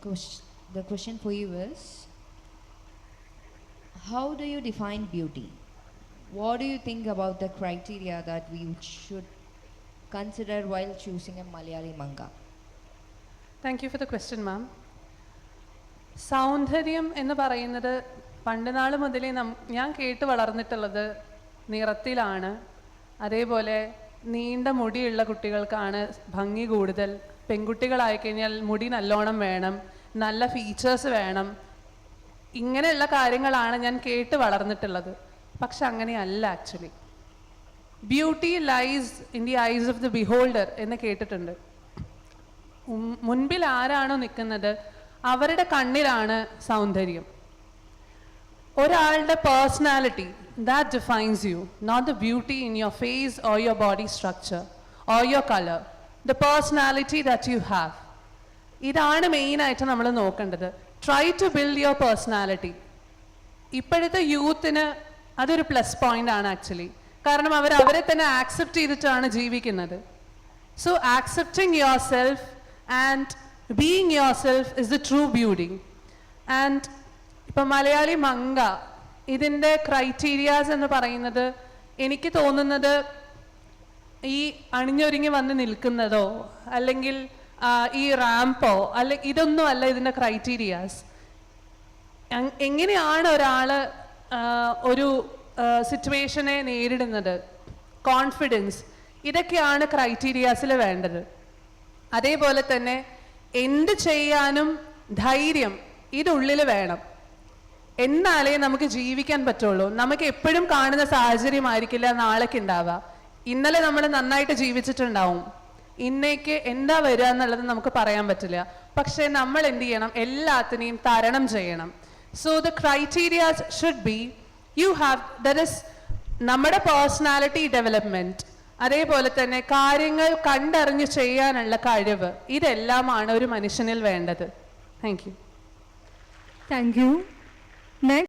the question for you is, how do you define beauty? What do you think about the criteria that we should consider while choosing a Malayali manga? Thank you for the question, ma'am. സൗന്ദര്യം എന്ന് പറയുന്നത് പണ്ട് നാൾ മുതലേ ഞാൻ കേട്ട് വളർന്നിട്ടുള്ളത് നിറത്തിലാണ്. അതേപോലെ നീണ്ട മുടിയുള്ള കുട്ടികൾക്കാണ് ഭംഗി കൂടുതൽ. പെൺകുട്ടികളായി കഴിഞ്ഞാൽ മുടി നല്ലോണം വേണം, നല്ല ഫീച്ചേഴ്സ് വേണം. ഇങ്ങനെയുള്ള കാര്യങ്ങളാണ് ഞാൻ കേട്ട് വളർന്നിട്ടുള്ളത്. പക്ഷെ അങ്ങനെയല്ല actually. Beauty lies in the eyes of the beholder എന്ന് കേട്ടിട്ടുണ്ട്. മുൻപിൽ ആരാണോ നിൽക്കുന്നത് അവരുടെ കണ്ണിലാണ് സൗന്ദര്യം. ഒരാളുടെ personality that defines you, not the beauty in your face or your body structure or your colour, the personality that you have. ഇതാണ് മെയിനായിട്ട് നമ്മൾ നോക്കേണ്ടത്. Try to build your personality. ഇപ്പോഴത്തെ യൂത്തിന് അതൊരു പ്ലസ് പോയിന്റ് ആണ് ആക്ച്വലി. കാരണം അവരെ തന്നെ ആക്സെപ്റ്റ് ചെയ്തിട്ടാണ് ജീവിക്കുന്നത്. So accepting your self and being yourself is the true beauty. And ഇപ്പം മലയാളി മങ്ക ഇതിൻ്റെ ക്രൈറ്റീരിയാസ് എന്ന് പറയുന്നത് എനിക്ക് തോന്നുന്നത് ഈ അണിഞ്ഞൊരുങ്ങി വന്ന് നിൽക്കുന്നതോ അല്ലെങ്കിൽ ഈ റാമ്പോ ഇതൊന്നും അല്ല ഇതിൻ്റെ ക്രൈറ്റീരിയാസ്. എങ്ങനെയാണ് ഒരാൾ ഒരു സിറ്റുവേഷനെ നേരിടുന്നത്, കോൺഫിഡൻസ്, ഇതൊക്കെയാണ് ക്രൈറ്റീരിയാസിൽ വേണ്ടത്. അതേപോലെ തന്നെ എന്ത് ചെയ്യാനും ധൈര്യം ഇതുള്ളിൽ വേണം. എന്നാലേ നമുക്ക് ജീവിക്കാൻ പറ്റുള്ളൂ. നമുക്ക് എപ്പോഴും കാണുന്ന സാഹചര്യമായിരിക്കില്ല നാളേക്ക് ഉണ്ടാവുക. ഇന്നലെ നമ്മൾ നന്നായിട്ട് ജീവിച്ചിട്ടുണ്ടാവും, ഇന്നേക്ക് എന്താ വരിക എന്നുള്ളത് നമുക്ക് പറയാൻ പറ്റില്ല. പക്ഷെ നമ്മൾ എന്ത് ചെയ്യണം, എല്ലാത്തിനെയും തരണം ചെയ്യണം. So the criterias should be you have that is നമ്മുടെ പേഴ്സണാലിറ്റി ഡെവലപ്മെന്റ്, അതേപോലെ തന്നെ കാര്യങ്ങൾ കണ്ടറിഞ്ഞ് ചെയ്യാനുള്ള കഴിവ്, ഇതെല്ലാമാണ് ഒരു മനുഷ്യനിൽ വേണ്ടത്. Thank you. Thank you. Next